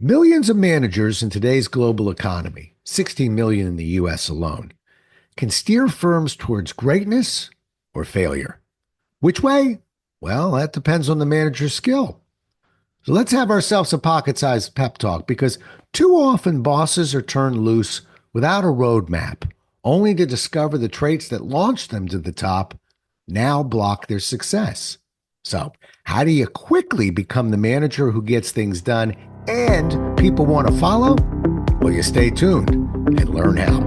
Millions of managers in today's global economy, 16 million in the US alone, can steer firms towards greatness or failure. Which way? Well, that depends on the manager's skill. So let's have ourselves a pocket sized pep talk because too often bosses are turned loose without a roadmap, only to discover the traits that launched them to the top now block their success. So, how do you quickly become the manager who gets things done and people want to follow? Well, you stay tuned and learn how.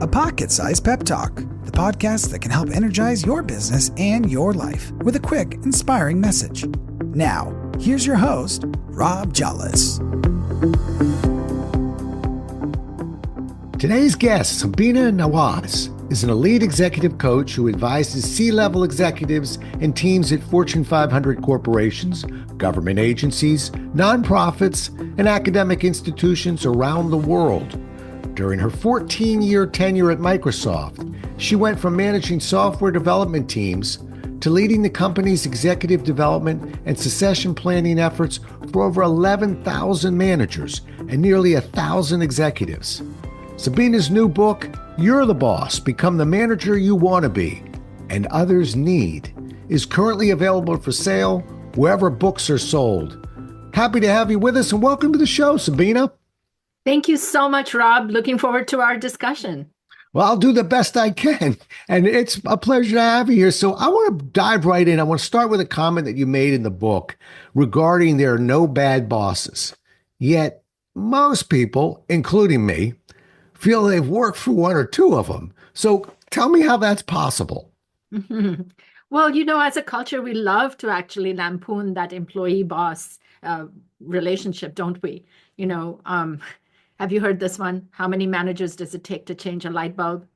A Pocket Sized Pep Talk, the podcast that can help energize your business and your life with a quick, inspiring message. Now, here's your host, Rob Jollis. Today's guest, Sabina Nawaz, is an elite executive coach who advises C-level executives and teams at Fortune 500 corporations, government agencies, nonprofits, and academic institutions around the world. During her 14-year tenure at Microsoft, she went from managing software development teams to leading the company's executive development and succession planning efforts for over 11,000 managers and nearly 1,000 executives. Sabina's new book, You're the Boss, Become the Manager You Want to Be and Others Need, is currently available for sale wherever books are sold. Happy to have you with us and welcome to the show, Sabina. Thank you so much, Rob. Looking forward to our discussion. Well, I'll do the best I can, and it's a pleasure to have you here. So I want to dive right in. I want to start with a comment that you made in the book regarding there are no bad bosses. Yet most people, including me, feel they've worked for one or two of them. So tell me how that's possible. Well, as a culture, we love to actually lampoon that employee-boss relationship, don't we? Have you heard this one? How many managers does it take to change a light bulb?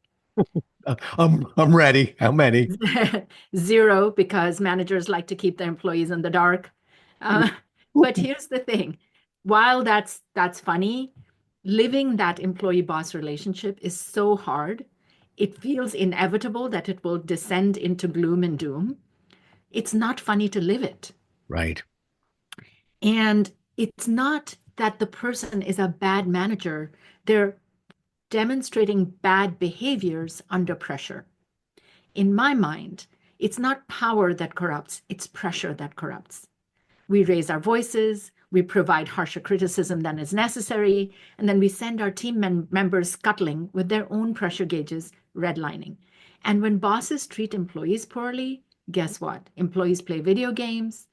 I'm ready. How many? Zero, because managers like to keep their employees in the dark. But here's the thing. While that's funny, living that employee-boss relationship is so hard. It feels inevitable that it will descend into gloom and doom. It's not funny to live it. Right. And it's not that the person is a bad manager. They're demonstrating bad behaviors under pressure. In my mind, it's not power that corrupts, it's pressure that corrupts. We raise our voices, we provide harsher criticism than is necessary, and then we send our team members scuttling with their own pressure gauges redlining. And when bosses treat employees poorly, guess what? Employees play video games,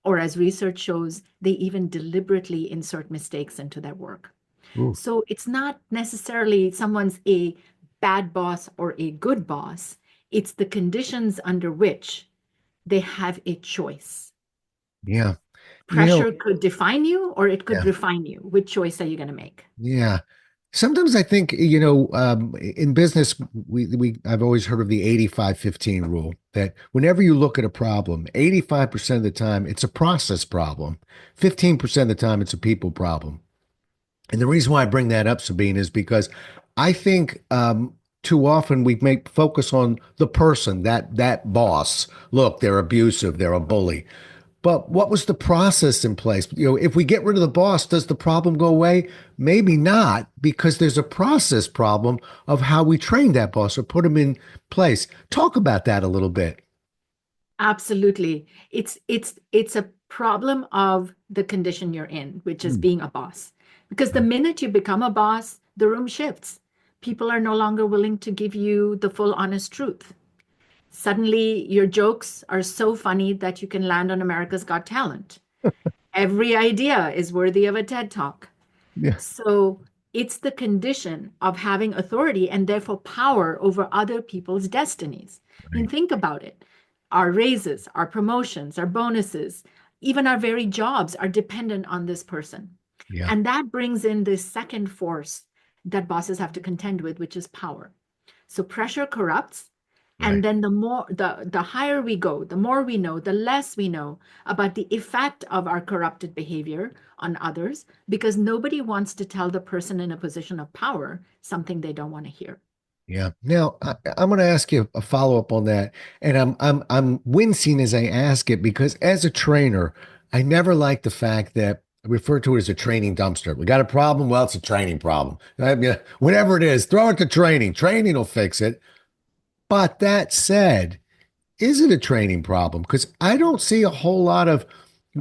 or as research shows, they even deliberately insert mistakes into their work. Ooh. So it's not necessarily someone's a bad boss or a good boss. It's the conditions under which they have a choice. Yeah. Pressure could define you or it could Yeah. refine you. Which choice are you going to make? Yeah. Sometimes I think, in business, I've always heard of the 85-15 rule that whenever you look at a problem, 85% of the time it's a process problem, 15% of the time it's a people problem. And the reason why I bring that up, Sabine, is because I think too often we make focus on the person, that boss. Look, they're abusive, they're a bully. But what was the process in place? If we get rid of the boss, does the problem go away? Maybe not, because there's a process problem of how we train that boss or put him in place. Talk about that a little bit. Absolutely. It's a problem of the condition you're in, which is being a boss. Because the minute you become a boss, the room shifts. People are no longer willing to give you the full honest truth. Suddenly, your jokes are so funny that you can land on America's Got Talent. Every idea is worthy of a TED Talk. Yeah. So it's the condition of having authority and therefore power over other people's destinies. I mean, think about it. Our raises, our promotions, our bonuses, even our very jobs are dependent on this person. Yeah. And that brings in this second force that bosses have to contend with, which is power. So pressure corrupts. And Right. then the higher we go, the more we know, the less we know about the effect of our corrupted behavior on others, because nobody wants to tell the person in a position of power something they don't want to hear. Yeah. Now, I'm going to ask you a follow-up on that, and I'm wincing as I ask it because as a trainer, I never like the fact that I refer to it as a training dumpster. We got a problem. Well, it's a training problem. Whatever it is, throw it to training. Training will fix it. But that said, is it a training problem? Because I don't see a whole lot of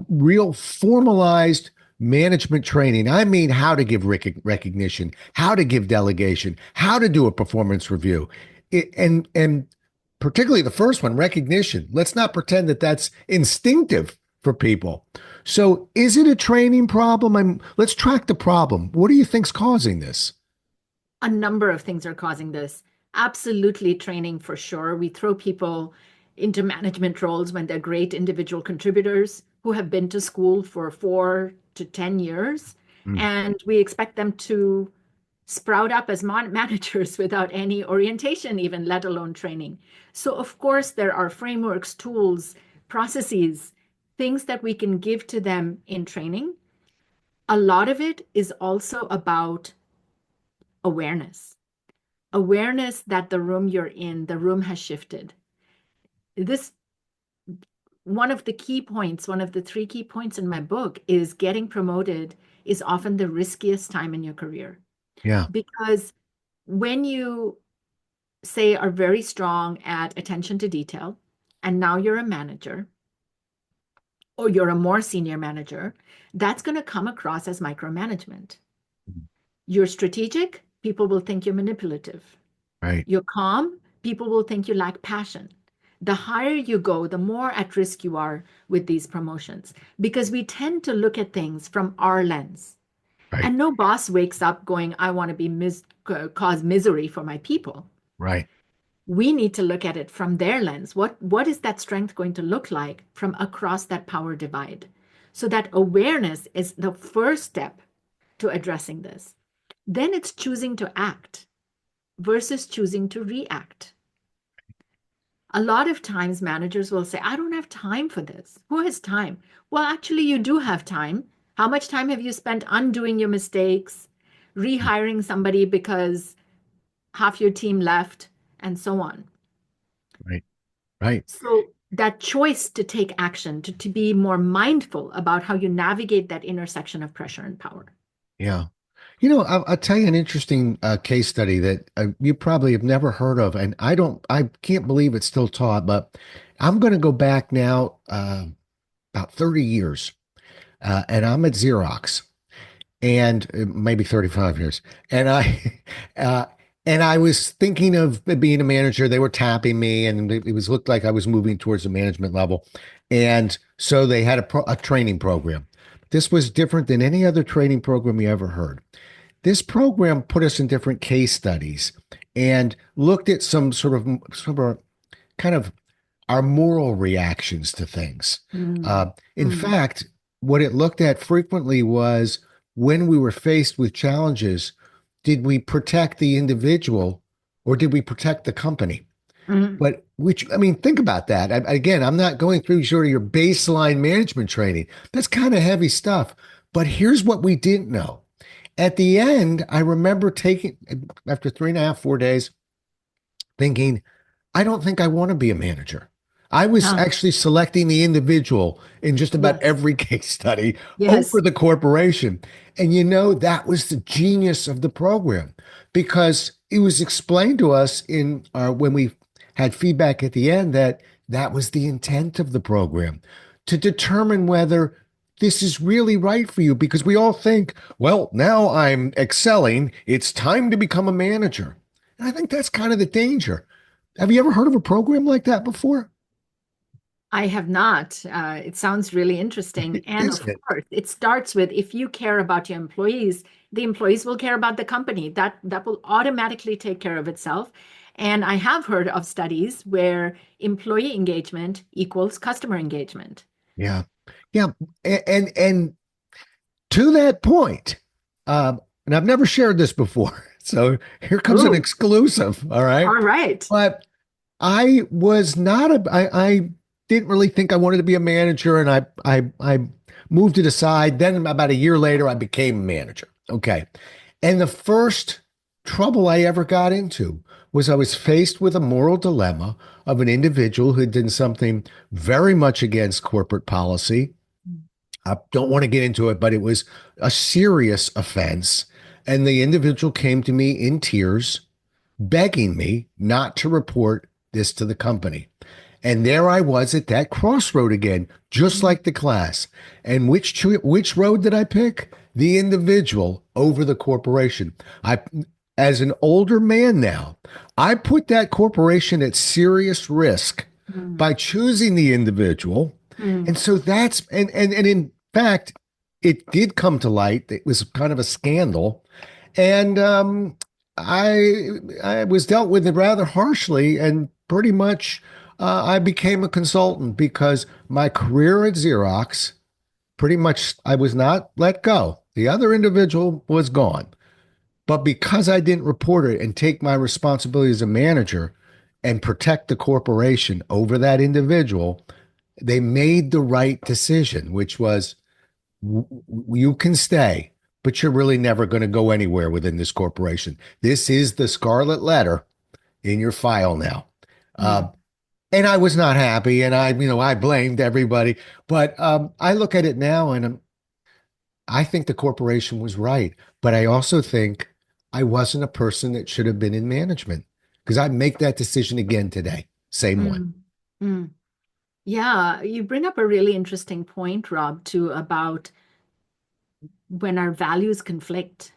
real formalized management training. I mean, how to give recognition, how to give delegation, how to do a performance review, and particularly the first one, recognition. Let's not pretend that that's instinctive for people. So, is it a training problem? Let's track the problem. What do you think's causing this? A number of things are causing this. Absolutely training for sure. We throw people into management roles when they're great individual contributors who have been to school for 4 to 10 years, Mm, and we expect them to sprout up as managers without any orientation, even let alone training. So, of course, there are frameworks, tools, processes, things that we can give to them in training. A lot of it is also about awareness. Awareness that the room you're in, the room has shifted. This one of the key points, one of the 3 key points in my book is getting promoted is often the riskiest time in your career. yeah, Because when you say are very strong at attention to detail, and now you're a manager, or you're a more senior manager, that's going to come across as micromanagement. You're strategic, people will think you're manipulative. right, You're calm, people will think you lack passion. The higher you go, the more at risk you are with these promotions because we tend to look at things from our lens. right, And no boss wakes up going, I want to be cause misery for my people. right. We need to look at it from their lens. What is that strength going to look like from across that power divide? So that awareness is the first step to addressing this. Then it's choosing to act versus choosing to react. A lot of times managers will say, I don't have time for this. Who has time? Well, actually, you do have time. How much time have you spent undoing your mistakes, rehiring somebody because half your team left, and so on? Right. Right. So that choice to take action, to be more mindful about how you navigate that intersection of pressure and power. Yeah. I'll tell you an interesting case study that you probably have never heard of, and I can't believe it's still taught, but I'm going to go back now about 30 years, and I'm at Xerox, and maybe 35 years, and uh, I was thinking of being a manager. They were tapping me, and it was looked like I was moving towards the management level, and so they had a training program. This was different than any other training program you ever heard. This program put us in different case studies and looked at some kind of our moral reactions to things. Mm, In mm, fact, what it looked at frequently was when we were faced with challenges, did we protect the individual or did we protect the company? mm. But which, I mean, think about that. Again, I'm not going through sort of your baseline management training. That's kind of heavy stuff. But here's what we didn't know. At the end, I remember taking, after 3.5, 4 days, thinking, I don't think I want to be a manager. I was Ah, actually selecting the individual in just about yes, every case study over yes. the corporation. And that was the genius of the program because it was explained to us in when we had feedback at the end that that was the intent of the program to determine whether this is really right for you because we all think, well, now I'm excelling. It's time to become a manager. And I think that's kind of the danger. Have you ever heard of a program like that before? I have not. It sounds really interesting. And Isn't of it? course, it starts with if you care about your employees, the employees will care about the company. That will automatically take care of itself. And I have heard of studies where employee engagement equals customer engagement. Yeah. Yeah. And to that point, and I've never shared this before. So here comes an Ooh, exclusive. All right. all right. But I was not I didn't really think I wanted to be a manager and I moved it aside. Then about a year later, I became a manager. Okay. And the first trouble I ever got into was I was faced with a moral dilemma of an individual who had done something very much against corporate policy I don't want to get into it, but it was a serious offense. And the individual came to me in tears, begging me not to report this to the company. And there I was at that crossroad again, just Mm, like the class. And which road did I pick? The individual over the corporation. I, as an older man now, I put that corporation at serious risk mm, by choosing the individual. mm, And so that's and in fact, it did come to light. It was kind of a scandal, and I was dealt with it rather harshly, and pretty much I became a consultant because my career at Xerox, pretty much I was not let go. The other individual was gone. But because I didn't report it and take my responsibility as a manager and protect the corporation over that individual, they made the right decision, which was you can stay, but you're really never going to go anywhere within this corporation. This is the scarlet letter in your file now. Uh, mm, and I was not happy, and I blamed everybody. But I look at it now, and I think the corporation was right. But I also think I wasn't a person that should have been in management because I'd make that decision again today. Same one. mm, mm. Yeah, you bring up a really interesting point, Rob, too, about when our values conflict.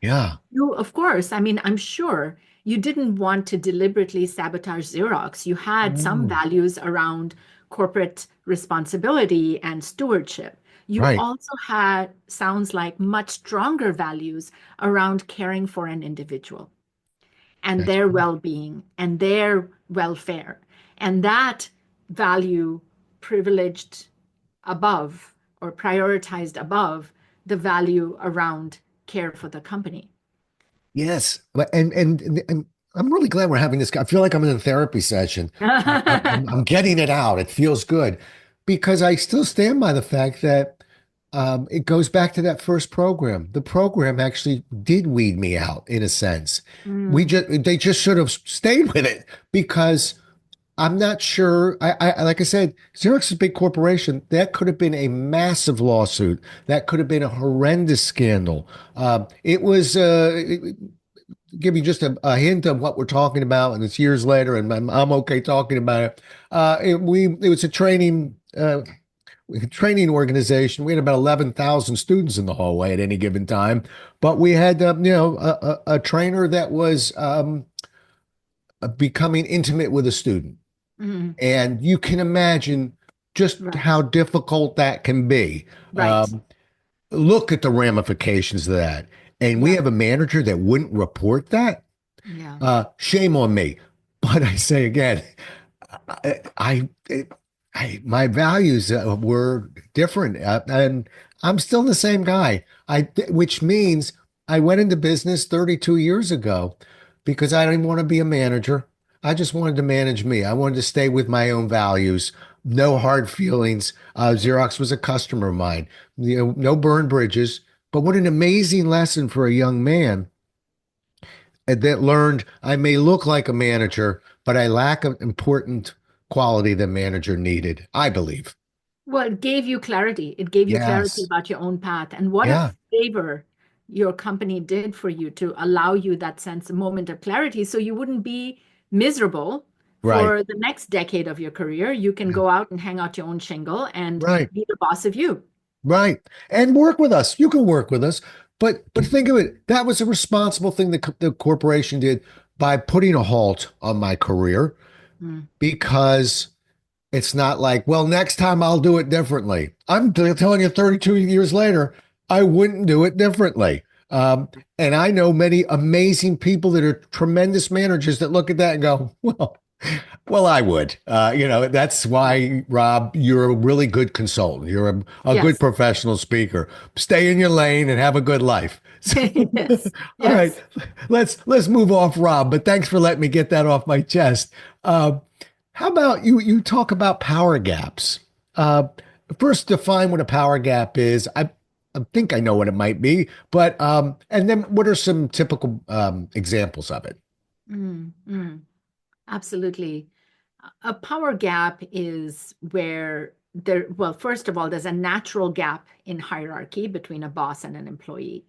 Yeah. You, of course, I mean, I'm sure you didn't want to deliberately sabotage Xerox. You had some Mm, values around corporate responsibility and stewardship. You right. also had, sounds like, much stronger values around caring for an individual and That's their well-being and their welfare. And that value privileged above or prioritized above the value around care for the company. Yes, and I'm really glad we're having this. I feel like I'm in a therapy session. I'm getting it out. It feels good because I still stand by the fact that it goes back to that first program. The program actually did weed me out in a sense. Mm, They just should have stayed with it because I'm not sure. Like I said, Xerox is a big corporation. That could have been a massive lawsuit. That could have been a horrendous scandal. It was. Give you just a hint of what we're talking about, and it's years later, and I'm okay talking about it. It was a training organization. We had about 11,000 students in the hallway at any given time, but we had a trainer that was becoming intimate with a student, mm, and you can imagine just how right, difficult that can be. right. Look at the ramifications of that. And we Yeah, have a manager that wouldn't report that. yeah, Shame on me. But I say again, I, I, my values were different, and I'm still the same guy. Which means I went into business 32 years ago because I didn't want to be a manager. I just wanted to manage me. I wanted to stay with my own values. No hard feelings. Xerox was a customer of mine. No burned bridges. But what an amazing lesson for a young man that learned I may look like a manager, but I lack an important quality the manager needed, I believe. well, it gave you clarity. It gave you clarity Yes. about your own path. And what a Yeah. favor your company did for you to allow you that sense, moment of clarity, so you wouldn't be miserable Right. for the next decade of your career. You can Yeah. go out and hang out your own shingle and Right. be the boss of you. Right. And work with us. You can work with us. But think of it. That was a responsible thing the corporation did by putting a halt on my career Mm, because it's not like, well, next time I'll do it differently. I'm telling you, 32 years later, I wouldn't do it differently. And I know many amazing people that are tremendous managers that look at that and go, well, I would. That's yeah. why, Rob, you're a really good consultant. You're a good Yes. professional speaker. Stay in your lane and have a good life. So, Yes. all right, Yes. let's move off, Rob. But thanks for letting me get that off my chest. How about you? You talk about power gaps. Uh, First, define what a power gap is. I think I know what it might be, but and then what are some typical examples of it? Mm, mm. Absolutely. A power gap is where well, first of all, there's a natural gap in hierarchy between a boss and an employee.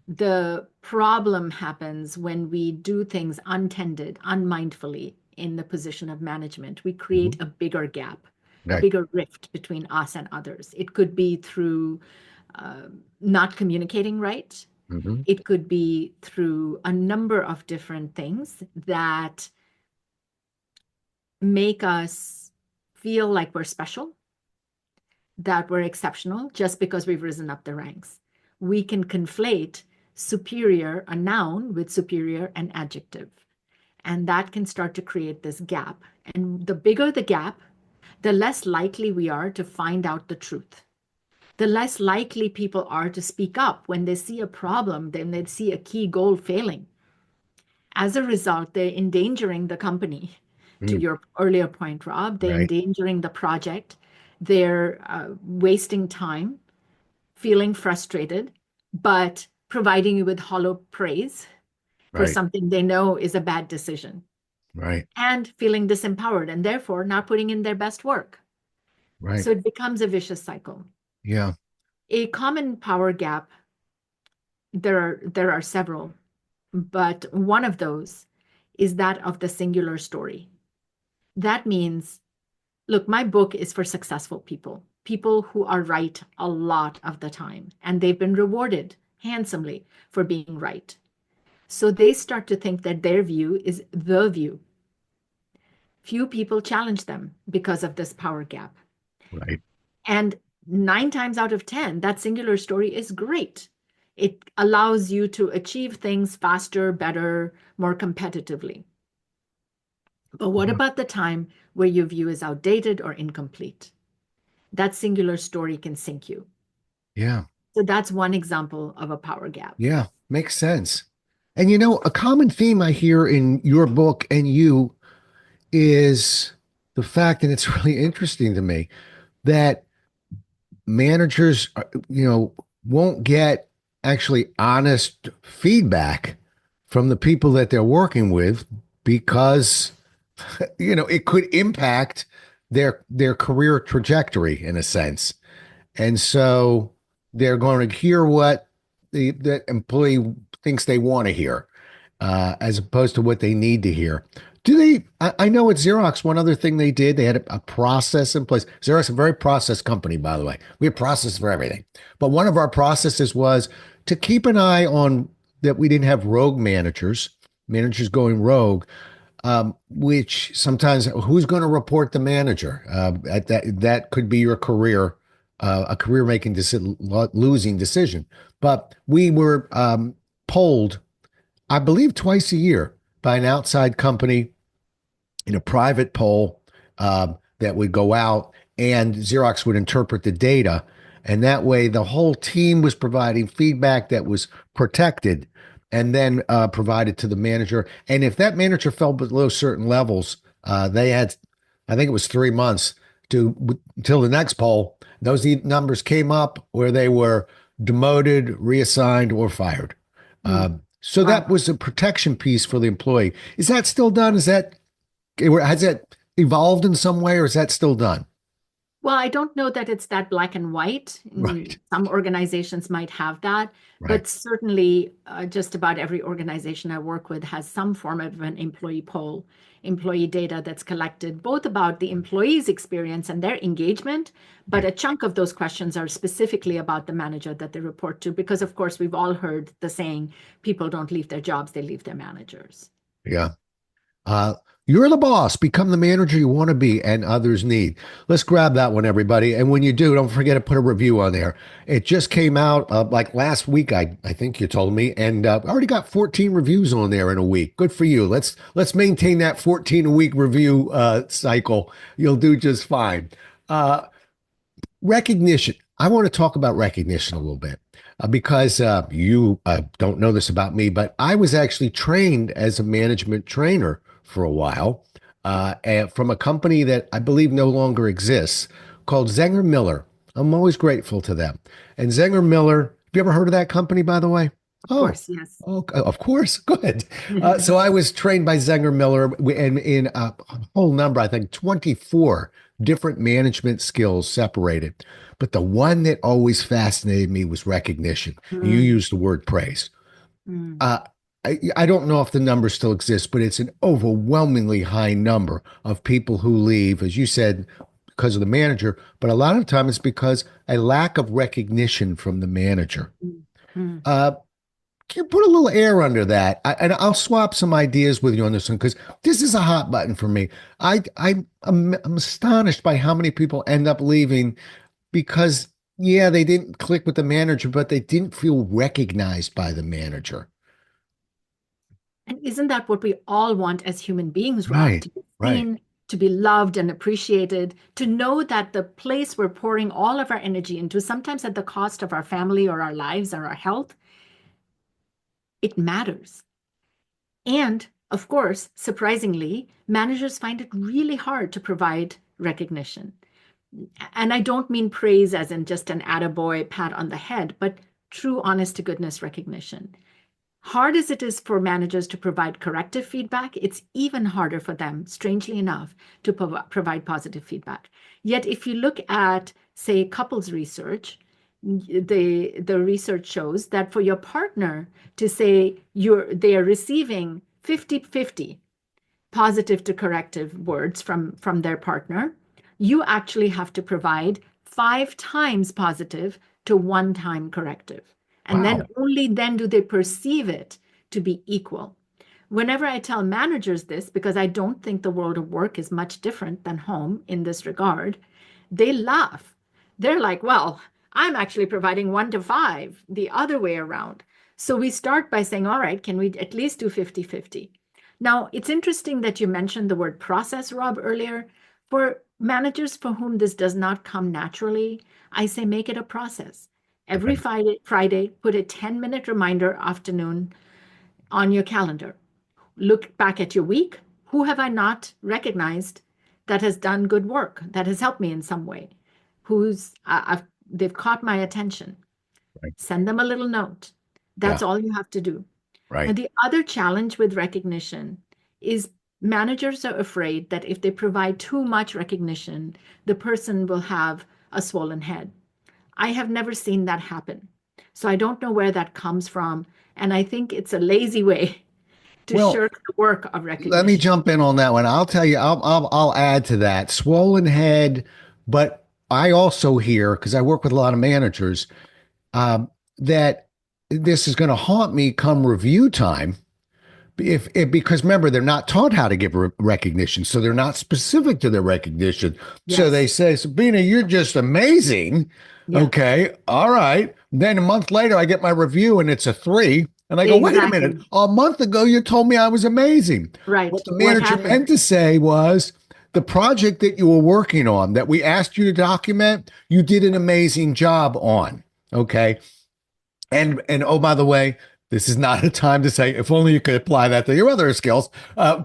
The problem happens when we do things untended, unmindfully in the position of management. We create Mhm. a bigger gap, a Right. bigger rift between us and others. It could be through not communicating right. Hmm. It could be through a number of different things that make us feel like we're special, that we're exceptional just because we've risen up the ranks. We can conflate superior, a noun, with superior, an adjective. And that can start to create this gap. And the bigger the gap, the less likely we are to find out the truth. The less likely people are to speak up when they see a problem, then they see a key goal failing. As a result, they're endangering the company. To Mm. your earlier point, Rob, they're Right. endangering the project. They're wasting time, feeling frustrated, but providing you with hollow praise for Right. something they know is a bad decision, Right. and feeling disempowered and therefore not putting in their best work. Right. So it becomes a vicious cycle. Yeah. A common power gap, there are several, but one of those is that of the singular story. That means, look, my book is for successful people, people who are right a lot of the time, and they've been rewarded handsomely for being right. So they start to think that their view is the view. Few people challenge them because of this power gap. Right. And 9 times out of 10, that singular story is great. It allows you to achieve things faster, better, more competitively. But what Yeah. about the time where your view is outdated or incomplete? That singular story can sink you. Yeah. So that's one example of a power gap. Yeah. Makes sense. And a common theme I hear in your book and you is the fact, and it's really interesting to me, that managers, won't get actually honest feedback from the people that they're working with because, it could impact their career trajectory in a sense. And so they're going to hear what the employee thinks they want to hear, as opposed to what they need to hear. Do they? I know at Xerox, one other thing they did, they had a process in place. Xerox is a very process company, by the way. We have process for everything. But one of our processes was to keep an eye on that we didn't have rogue managers, managers going rogue, which sometimes who's going to report the manager? That could be your career, a career making losing decision. But we were polled, I believe, twice a year by an outside company in a private poll that would go out, and Xerox would interpret the data. And that way, the whole team was providing feedback that was protected and then provided to the manager. And if that manager fell below certain levels, they had, I think it was 3 months to until the next poll. Those numbers came up where they were demoted, reassigned, or fired. Mm. So that Wow. was a protection piece for the employee. Is that still done? Has that evolved in some way, or is that still done? Well, I don't know that it's that black and white. Right, Some organizations might have that, right, but certainly just about every organization I work with has some form of an employee poll, employee data that's collected, both about the employee's experience and their engagement, but right. a chunk of those questions are specifically about the manager that they report to, because of course we've all heard the saying, people don't leave their jobs, they leave their managers. Yeah. Uh, you're the boss. Become the manager you want to be and others need. Let's grab that one, everybody. And when you do, don't forget to put a review on there. It just came out like last week, I think you told me, and already got 14 reviews on there in a week. Good for you. Let's maintain that 14 a week review cycle. You'll do just fine. Uh, Recognition. I want to talk about recognition a little bit because you don't know this about me, but I was actually trained as a management trainer for a while and from a company that I believe no longer exists called Zenger Miller. I'm always grateful to them. And Zenger Miller, have you ever heard of that company, by the way? Of Oh, course, yes. oh, of course. Good. So I was trained by Zenger Miller in a whole number, I think 24 different management skills separated. But the one that always fascinated me was recognition. And you Mm, used the word praise. mm. Uh, I don't know if the number still exists, but it's an overwhelmingly high number of people who leave, as you said, because of the manager. But a lot of times it's because a lack of recognition from the manager. Mm, mm. Uh, can you put a little air under that? And I'll swap some ideas with you on this one because this is a hot button for me. I'm astonished by how many people end up leaving because, yeah, they didn't click with the manager, but they didn't feel recognized by the manager. And isn't that what we all want as human beings, Rob? Right, To be right. seen, to be loved and appreciated, to know that the place we're pouring all of our energy into, sometimes at the cost of our family or our lives or our health, it matters. And of course, surprisingly, managers find it really hard to provide recognition. And I don't mean praise as in just an attaboy pat on the head, but true honest to goodness recognition. Hard as it is for managers to provide corrective feedback, it's even harder for them, strangely enough, to provide positive feedback. Yet, if you look at, say, couples research, the research shows that for your partner to say they are receiving 50-50 positive to corrective words from their partner, you actually have to provide 5 times positive to 1 time corrective. And then Wow. only then do they perceive it to be equal. Whenever I tell managers this, because I don't think the world of work is much different than home in this regard, they laugh. They're like, well, I'm actually providing 1 to 5, the other way around. So we start by saying, all right, can we at least do 50-50? Now, it's interesting that you mentioned the word process, Rob, earlier. For managers for whom this does not come naturally, I say make it a process. Every Okay. Friday, put a 10-minute reminder afternoon on your calendar. Look back at your week. Who have I not recognized that has done good work, that has helped me in some way? They've caught my attention. Right. Send them a little note. Yeah. That's all you have to do. Right. And the other challenge with recognition is managers are afraid that if they provide too much recognition, the person will have a swollen head. I have never seen that happen. So I don't know where that comes from. And I think it's a lazy way to Well, shirk the work of let me recognition. jump in on that one. I'll tell you, I'll add to that. Swollen head, but I also hear, because I work with a lot of managers, that this is going to haunt me come review time. If because remember they're not taught how to give recognition, so they're not specific to their recognition. So they Yes, say, Sabina, you're just amazing. yeah, Okay, all right. Then a month later, I get my review and it's a 3, and I go, wait a minute. exactly. A month ago, you told me I was amazing. Right. What the What manager happened? meant to say was, the project that you were working on that we asked you to document, you did an amazing job on. Okay. And oh, by the way, this is not a time to say if only you could apply that to your other skills.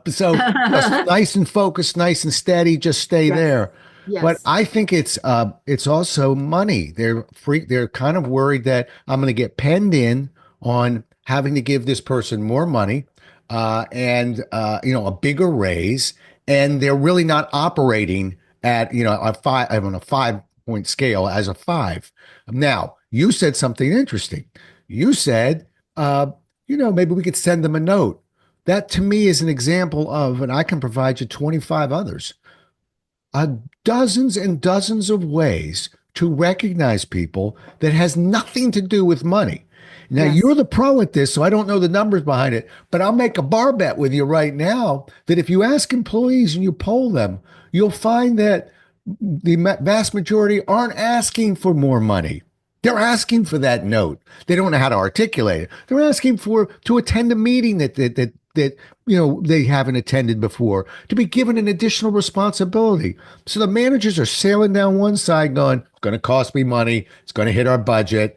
So just nice and focused, nice and steady, just stay Yes, there. But yes. I think it's also money. They're kind of worried that I'm going to get penned in on having to give this person more money and a bigger raise, and they're really not operating at a five on a 5 point scale as a 5. Now, you said something interesting. You said, uh, maybe we could send them a note. That to me is an example of, and I can provide you 25 others, dozens and dozens of ways to recognize people that has nothing to do with money. Now, you're Yes. the pro at this, so I don't know the numbers behind it, but I'll make a bar bet with you right now that if you ask employees and you poll them, you'll find that the vast majority aren't asking for more money. They're asking for that note. They don't know how to articulate it. They're asking for to attend a meeting that they haven't attended before, to be given an additional responsibility. So the managers are sailing down one side going, it's going to cost me money, it's going to hit our budget.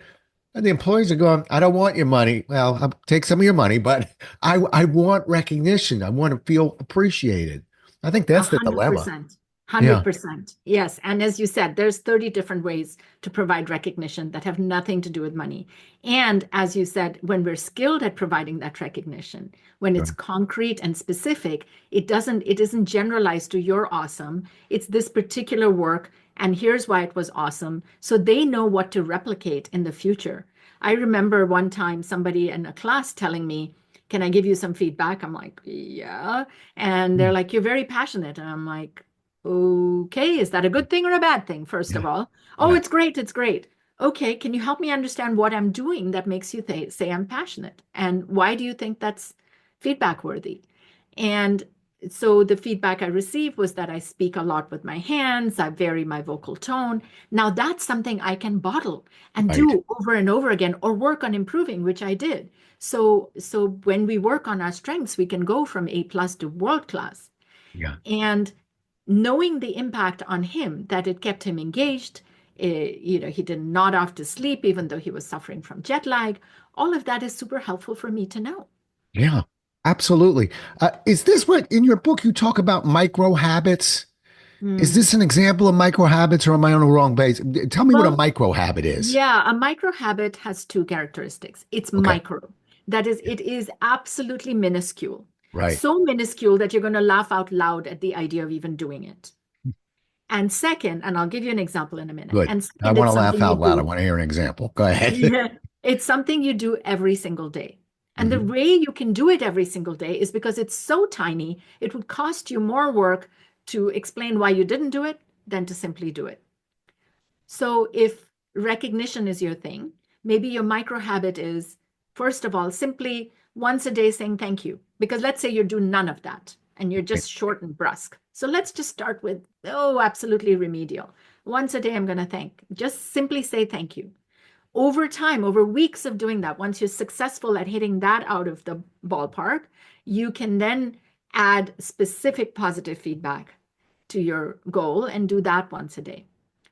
And the employees are going, I don't want your money. Well, I'll take some of your money, but I want recognition. I want to feel appreciated. I think A that's the hundred dilemma. percent. Yeah. 100%. Yes. And as you said, there's 30 different ways to provide recognition that have nothing to do with money. And as you said, when we're skilled at providing that recognition, when it's Good. concrete and specific, it isn't generalized to you're awesome. It's this particular work, and here's why it was awesome. So they know what to replicate in the future. I remember one time somebody in a class telling me, can I give you some feedback? I'm like, yeah. And they're Mm. like, you're very passionate. And I'm like, okay, is that a good thing or a bad thing, first of Yeah. all? Oh, Yeah. it's great, it's great. Okay, can you help me understand what I'm doing that makes you say I'm passionate? And why do you think that's feedback worthy? And so the feedback I received was that I speak a lot with my hands, I vary my vocal tone. Now that's something I can bottle and Right. do over and over again or work on improving, which I did. So when we work on our strengths, we can go from A plus to world class. Yeah. And knowing the impact on him, that it kept him engaged, he didn't nod off to sleep, even though he was suffering from jet lag. All of that is super helpful for me to know. Yeah. Absolutely. Is this what in your book you talk about micro habits? Is Hmm. this an example of micro habits, or am I on the wrong base? Tell me what a Well, micro habit is. yeah, a micro habit has two characteristics. It's Okay. micro. That is, it is absolutely minuscule. Right. So minuscule that you're going to laugh out loud at the idea of even doing it. And second, and I'll give you an example in a minute. Good. And I second, want it's to laugh something you out loud. I do. want to hear an example. Go ahead. Yeah, it's something you do every single day. And the Mhm. way you can do it every single day is because it's so tiny, it would cost you more work to explain why you didn't do it than to simply do it. So if recognition is your thing, maybe your micro habit is, first of all, simply once a day saying thank you. Because let's say you do none of that and you're Right. just short and brusque. So let's just start with, oh, absolutely remedial. Once a day, I'm going to thank. Just simply say thank you. Over time, over weeks of doing that, once you're successful at hitting that out of the ballpark, you can then add specific positive feedback to your goal and do that once a day.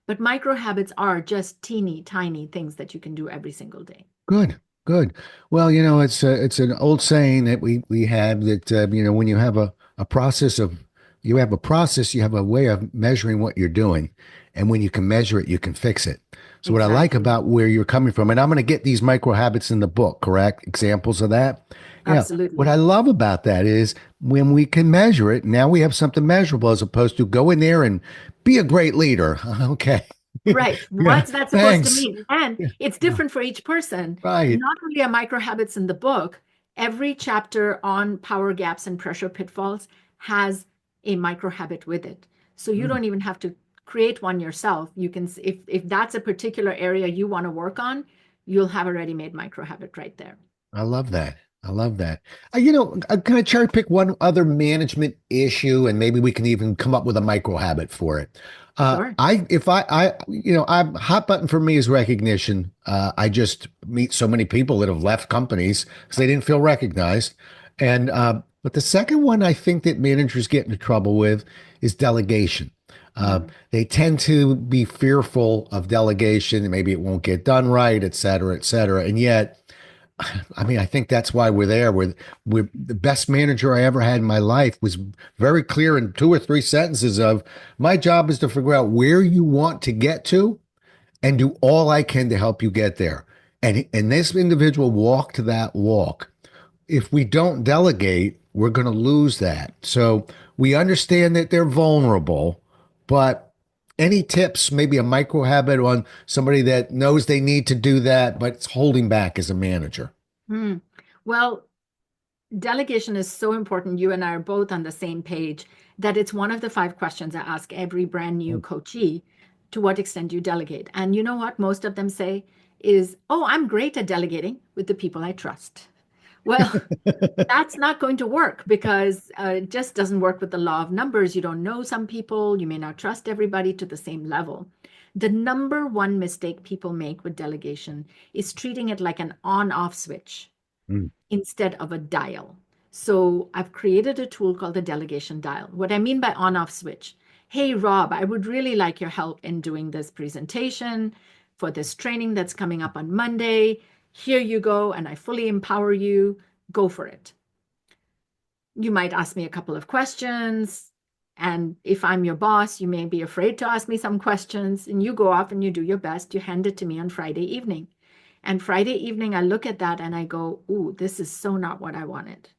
But micro habits are just teeny tiny things that you can do every single day. Good, good. Well, it's an old saying that we have that when you have a process of you have a process, you have a way of measuring what you're doing, and when you can measure it, you can fix it. So what I like Exactly. about where you're coming from, and I'm going to get these micro habits in the book, correct? Examples of that. Yeah. What Absolutely. I love about that is when we can measure it, now we have something measurable as opposed to go in there and be a great leader. Okay. Right. Yeah. What's that supposed to Thanks. mean? And Yeah. it's Yeah. different for each person. Right. Not only are micro habits in the book, every chapter on power gaps and pressure pitfalls has a micro habit with it. So you Mm. don't even have to create one yourself. You can, if that's a particular area you want to work on, you'll have a ready-made micro habit right there. I love that. I love that. I'm going to cherry pick one other management issue, and maybe we can even come up with a micro habit for it. Sure. If I'm hot button for me is recognition. I just meet so many people that have left companies because they didn't feel recognized. But the second one I think that managers get into trouble with is delegation. Mm. They tend to be fearful of delegation. Maybe it won't get done right, et cetera, et cetera. And yet, I mean, I think that's why we're there. We're the best manager I ever had in my life was very clear in two or three sentences of my job is to figure out where you want to get to and do all I can to help you get there. And this individual walked that walk. If we don't delegate, we're going to lose that. So we understand that they're vulnerable, but any tips, maybe a micro habit on somebody that knows they need to do that, but it's holding back as a manager? Mm. Well, delegation is so important. You and I are both on the same page that it's one of the five questions I ask every brand new coachee: to what extent do you delegate? And you know what most of them say is, oh, I'm great at delegating with the people I trust. Well, that's not going to work because it just doesn't work with the law of numbers. You don't know some people, you may not trust everybody to the same level. The number one mistake people make with delegation is treating it like an on off switch Mm. instead of a dial. So I've created a tool called the delegation dial. What I mean by on off switch: hey, Rob, I would really like your help in doing this presentation for this training that's coming up on Monday. Here you go, and I fully empower you. Go for it. You might ask me a couple of questions. And if I'm your boss, you may be afraid to ask me some questions, and you go off and you do your best. You hand it to me on Friday evening. And Friday evening, I look at that and I go, ooh, this is so not what I wanted.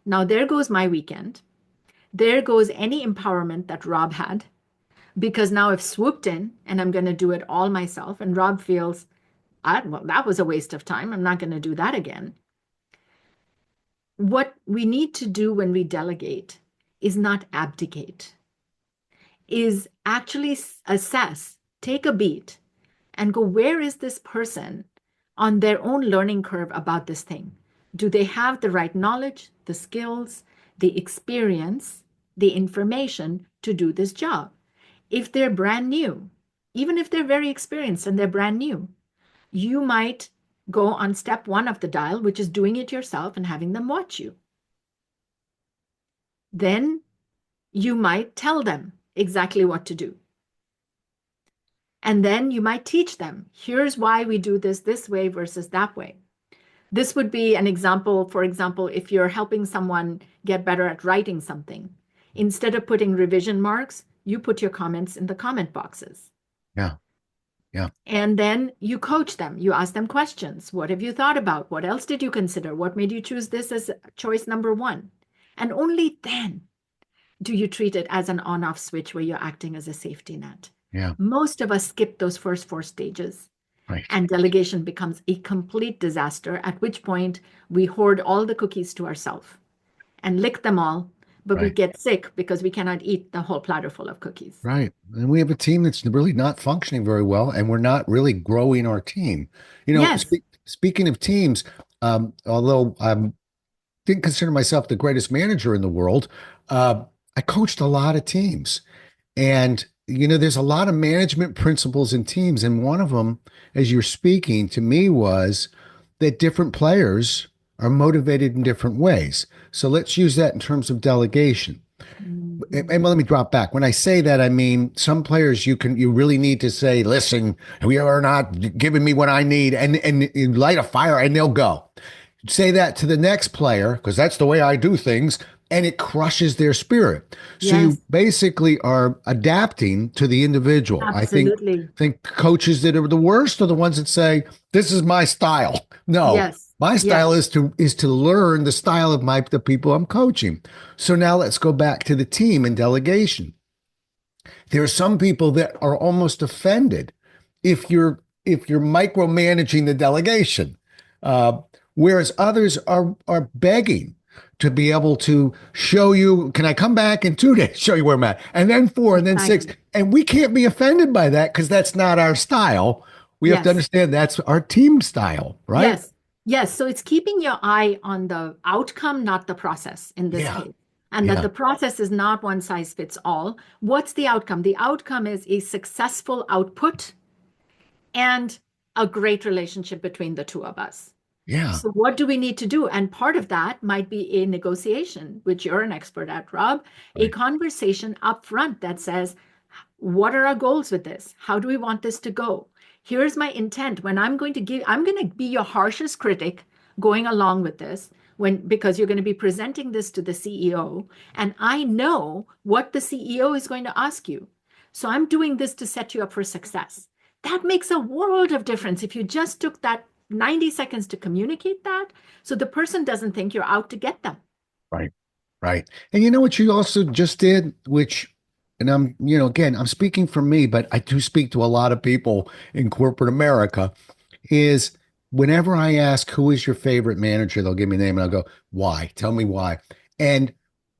Now, there goes my weekend. There goes any empowerment that Rob had, because now I've swooped in and I'm going to do it all myself. And Rob feels, well, that was a waste of time. I'm not going to do that again. What we need to do when we delegate is not abdicate, is actually assess, take a beat, and go, where is this person on their own learning curve about this thing? Do they have the right knowledge, the skills, the experience, the information to do this job? If they're brand new, even if they're very experienced and they're brand new, you might go on step one of the dial, which is doing it yourself and having them watch you. Then you might tell them exactly what to do. And then you might teach them, here's why we do this way versus that way. This would be an example, for example, if you're helping someone get better at writing something, instead of putting revision marks, you put your comments in the comment boxes. Yeah. Yeah. And then you coach them. You ask them questions. What have you thought about? What else did you consider? What made you choose this as choice number one? And only then do you treat it as an on-off switch where you're acting as a safety net. Yeah. Most of us skip those first 4 stages. Right. And delegation becomes a complete disaster, at which point we hoard all the cookies to ourselves and lick them all, but we Right. get sick because we cannot eat the whole platter full of cookies. Right. And we have a team that's really not functioning very well, and we're not really growing our team. Yes. Speaking of teams, although I didn't consider myself the greatest manager in the world, I coached a lot of teams. And, there's a lot of management principles in teams. And one of them, as you're speaking to me, was that different players are motivated in different ways. So let's use that in terms of delegation. And let me drop back. When I say that, I mean, some players you really need to say, listen, we are not giving me what I need, and you light a fire and they'll go. Say that to the next player, because that's the way I do things, and it crushes their spirit. So you basically are adapting to the individual. Absolutely. I think coaches that are the worst are the ones that say, this is my style. No. Yes. My style is to learn the style of the people I'm coaching. So now let's go back to the team and delegation. There are some people that are almost offended if you're micromanaging the delegation, whereas others are begging to be able to show you, can I come back in 2 days, show you where I'm at, and then 4, and then 6. And we can't be offended by that because that's not our style. We have to understand that's our team style, right? Yes. So it's keeping your eye on the outcome, not the process in this case. And that the process is not one size fits all. What's the outcome? The outcome is a successful output and a great relationship between the two of us. Yeah. So what do we need to do? And part of that might be a negotiation, which you're an expert at, Rob, a conversation up front that says, what are our goals with this? How do we want this to go? Here's my intent. When I'm going to be your harshest critic going along with this, because you're going to be presenting this to the CEO, and I know what the CEO is going to ask you. So I'm doing this to set you up for success. That makes a world of difference if you just took that 90 seconds to communicate that, so the person doesn't think you're out to get them. Right. And you know what you also just did, and I'm, again, I'm speaking for me, but I do speak to a lot of people in corporate America, is whenever I ask, who is your favorite manager, they'll give me a name and I'll go, why? Tell me why. And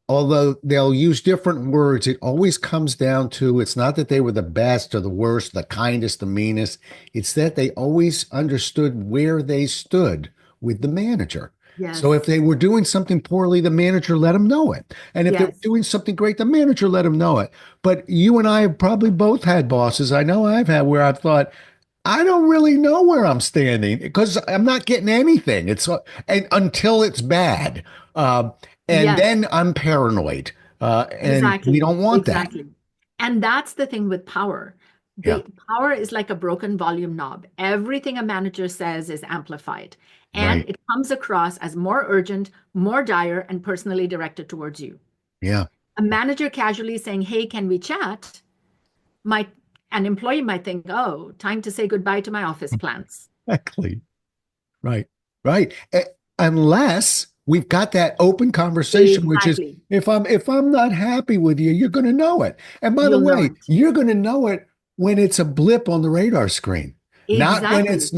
although they'll use different words, it always comes down to, it's not that they were the best or the worst, the kindest, the meanest. It's that they always understood where they stood with the manager. Yes. So if they were doing something poorly, the manager let them know it. And if they were doing something great, the manager let them know it. But you and I have probably both had bosses, I know I've had, where I've thought, I don't really know where I'm standing because I'm not getting anything. And until it's bad. Then I'm paranoid. And we don't want that. And that's the thing with power. Power is like a broken volume knob. Everything a manager says is amplified. And it comes across as more urgent, more dire, and personally directed towards you. Yeah. A manager casually saying, "Hey, can we chat?" might an employee might think, "Oh, time to say goodbye to my office plans." Exactly. Right. Right. Unless we've got that open conversation, which is Exactly. if I'm not happy with you, you're going to know it. And by the You'll know way, it. you're going to know it when it's a blip on the radar screen, Exactly.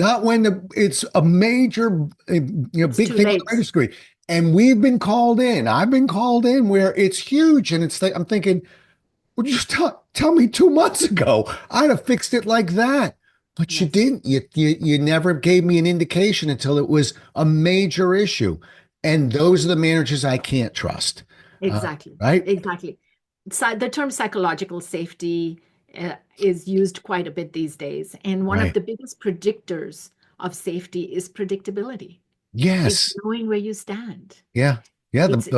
not when it's a major, It's big too thing on the late. radar screen. And we've been called in. I've been called in where it's huge, and it's like I'm thinking, would you just tell me 2 months ago? I'd have fixed it like that. But you Yes, didn't. You never gave me an indication until it was a major issue. And those are the managers I can't trust. exactly. Right? Exactly. So the term psychological safety is used quite a bit these days. And one of Right. the biggest predictors of safety is predictability. It's Yes. knowing where you stand. Yeah. Yeah. It's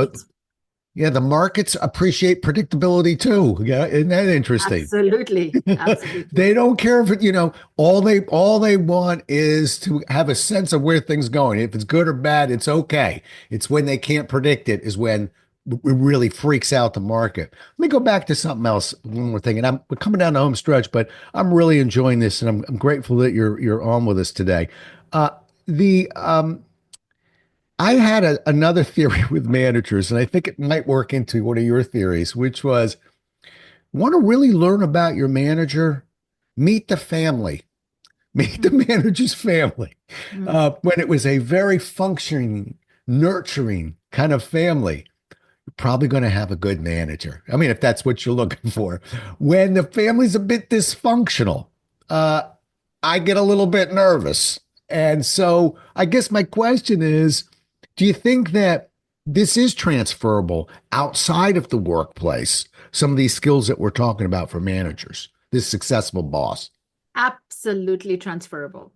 The markets appreciate predictability too. Yeah. Isn't that interesting? absolutely, absolutely. They don't care if it, all they want is to have a sense of where things going. If it's good or bad, it's okay. It's when they can't predict it is when it really freaks out the market. Let me go back to something else, one more thing. And we're coming down the home stretch, but I'm really enjoying this, and I'm grateful that you're on with us today. Uh, the I had another theory with managers, and I think it might work into one of your theories, which was want to really learn about your manager, meet the family, meet the Mm, manager's family. mm. When it was a very functioning, nurturing kind of family, you're probably going to have a good manager. I mean, if that's what you're looking for. When the family's a bit dysfunctional, uh, I get a little bit nervous. And so I guess my question is, do you think that this is transferable outside of the workplace? Some of these skills that we're talking about for managers, this successful boss. Absolutely transferable.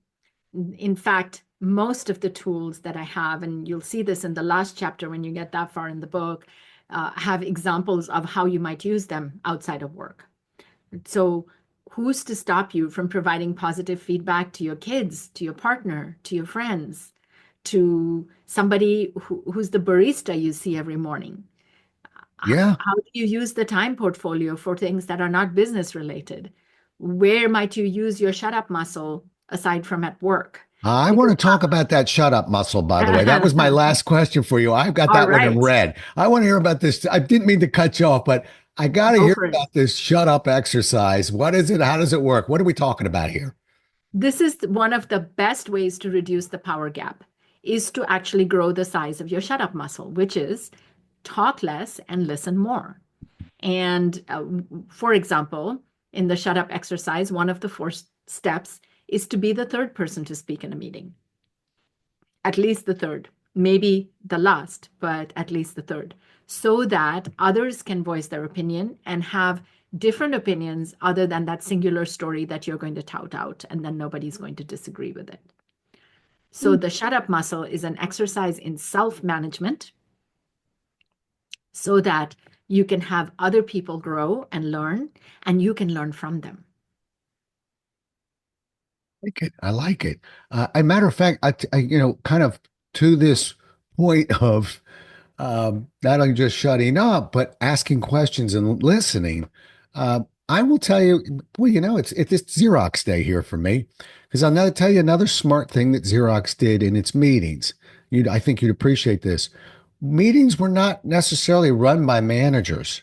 In fact, most of the tools that I have, and you'll see this in the last chapter when you get that far in the book, have examples of how you might use them outside of work. So, who's to stop you from providing positive feedback to your kids, to your partner, to your friends, to somebody who's the barista you see every morning? Yeah. How do you use the time portfolio for things that are not business related? Where might you use your shut up muscle aside from at work? I want Because, to talk about that shut up muscle, by the way. That was my last question for you. I've got all that one in right, red. I want to hear about this. I didn't mean to cut you off, but I got to go hear for it. about this shut up exercise. What is it? How does it work? What are we talking about here? This is one of the best ways to reduce the power gap is to actually grow the size of your shut up muscle, which is talk less and listen more. And for example, in the shut up exercise, one of the four steps is to be the third person to speak in a meeting, at least the third, maybe the last, but at least the third, so that others can voice their opinion and have different opinions other than that singular story that you're going to tout out, and then nobody's going to disagree with it. So the shut up muscle is an exercise in self management so that you can have other people grow and learn, and you can learn from them. Like it. I like it. A matter of fact, kind of to this point of not only just shutting up, but asking questions and listening. I will tell you, well, it's Xerox day here for me because I'll now tell you another smart thing that Xerox did in its meetings. I think you'd appreciate this. Meetings were not necessarily run by managers.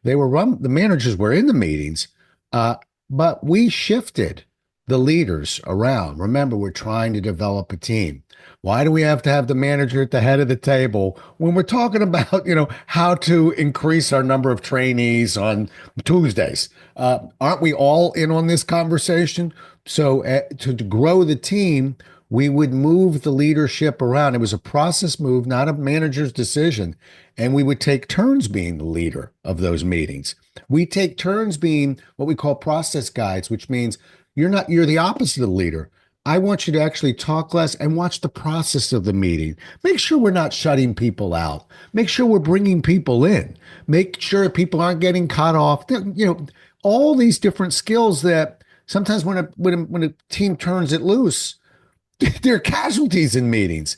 The managers were in the meetings, uh, but we shifted the leaders around. Remember, we're trying to develop a team. Why do we have to have the manager at the head of the table when we're talking about, how to increase our number of trainees on Tuesdays? Aren't we all in on this conversation? So to grow the team, we would move the leadership around. It was a process move, not a manager's decision. And we would take turns being the leader of those meetings. We take turns being what we call process guides, which means you're the opposite of the leader. I want you to actually talk less and watch the process of the meeting. Make sure we're not shutting people out. Make sure we're bringing people in. Make sure people aren't getting cut off. All these different skills that sometimes when a team turns it loose, there are casualties in meetings.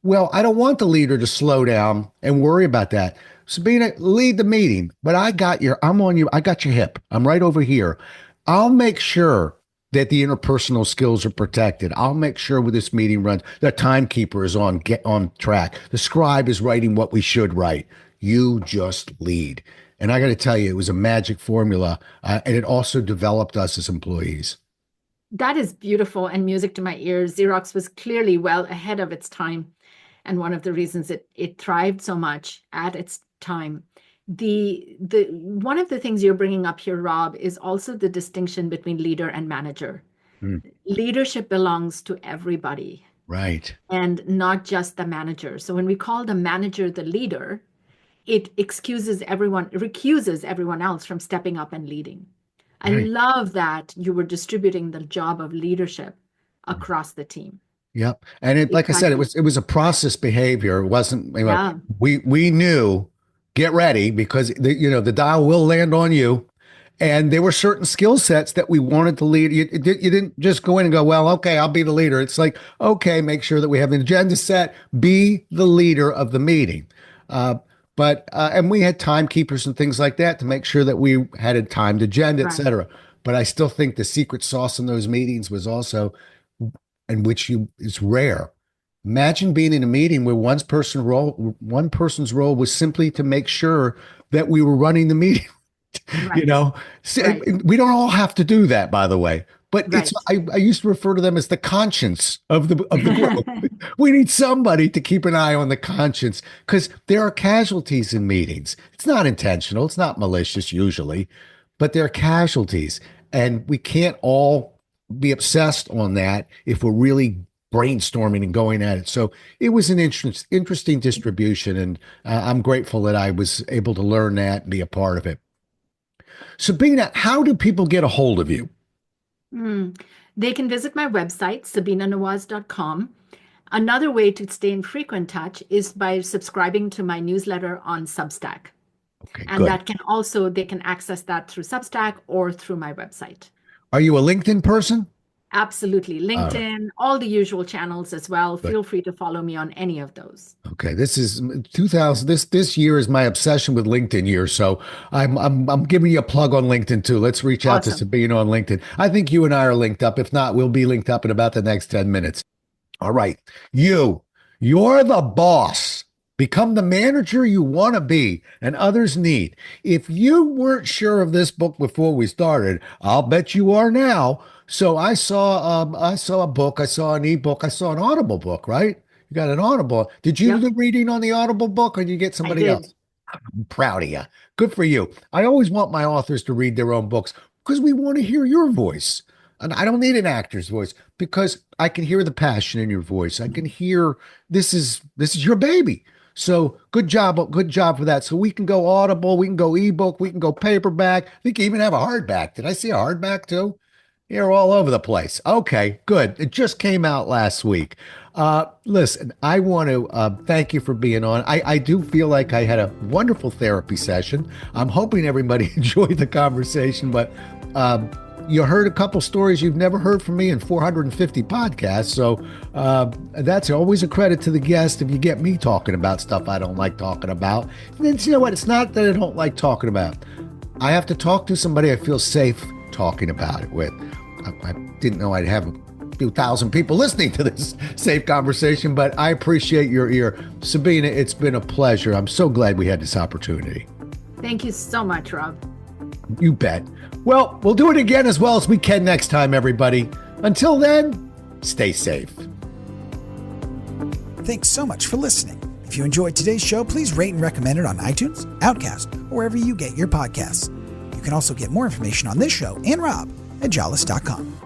Well, I don't want the leader to slow down and worry about that. Sabina, lead the meeting, but I'm on you. I got your hip. I'm right over here. I'll make sure that the interpersonal skills are protected. I'll make sure with this meeting runs, the timekeeper is get on track. The scribe is writing what we should write. You just lead. And I got to tell you, it was a magic formula, and it also developed us as employees. That is beautiful and music to my ears. Xerox was clearly well ahead of its time, and one of the reasons it thrived so much at its time. The one of the things you're bringing up here, Rob, is also the distinction between leader and manager. Leadership belongs to everybody, right, and not just the manager. So when we call the manager the leader, it recuses everyone else from stepping up and leading. I love that you were distributing the job of leadership across the team. Yep. And like I said, it was a process behavior. It wasn't, we knew, get ready, because the dial will land on you. And there were certain skill sets that we wanted to lead. You didn't just go in and go, well, okay, I'll be the leader. It's like, okay, make sure that we have an agenda set, be the leader of the meeting. And we had timekeepers and things like that to make sure that we had a timed agenda, et cetera. But I still think the secret sauce in those meetings was also, it's rare. Imagine being in a meeting where one person's role was simply to make sure that we were running the meeting. We don't all have to do that, by the way. But I used to refer to them as the conscience of the group. We need somebody to keep an eye on the conscience, because there are casualties in meetings. It's not intentional. It's not malicious usually, but there are casualties. And we can't all be obsessed on that if we're really brainstorming and going at it. So it was an interesting distribution. And I'm grateful that I was able to learn that and be a part of it. Sabina, how do people get a hold of you? They can visit my website, sabinanawaz.com. Another way to stay in frequent touch is by subscribing to my newsletter on Substack. Okay, and good. They can access that through Substack or through my website. Are you a LinkedIn person? Absolutely. LinkedIn, all the usual channels as well. Feel free to follow me on any of those. Okay. This is 2000. This year is my obsession with LinkedIn year. So I'm giving you a plug on LinkedIn too. Let's reach out to Sabina on LinkedIn. I think you and I are linked up. If not, we'll be linked up in about the next 10 minutes. All right. You're the boss. Become the manager you want to be and others need. If you weren't sure of this book before we started, I'll bet you are now. So I saw a book, I saw an ebook, I saw an Audible book, right? You got an Audible. Did you do the reading on the Audible book, or did you get somebody else? I'm proud of you. Good for you. I always want my authors to read their own books because we want to hear your voice. And I don't need an actor's voice, because I can hear the passion in your voice. I can hear this is your baby. So good job for that. So we can go Audible, we can go ebook, we can go paperback. I think you even have a hardback. Did I see a hardback too? You're all over the place. Okay, good. It just came out last week. Listen, I want to thank you for being on. I do feel like I had a wonderful therapy session. I'm hoping everybody enjoyed the conversation, but you heard a couple stories you've never heard from me in 450 podcasts. So that's always a credit to the guest if you get me talking about stuff I don't like talking about. And then, you know what? It's not that I don't like talking about. I have to talk to somebody I feel safe talking about it with. I didn't know I'd have a few thousand people listening to this safe conversation, but I appreciate your ear. Sabina, it's been a pleasure. I'm so glad we had this opportunity. Thank you so much, Rob. You bet. Well, we'll do it again as well as we can next time, everybody. Until then, stay safe. Thanks so much for listening. If you enjoyed today's show, please rate and recommend it on iTunes, Outcast, or wherever you get your podcasts. You can also get more information on this show and Rob at jollis.com.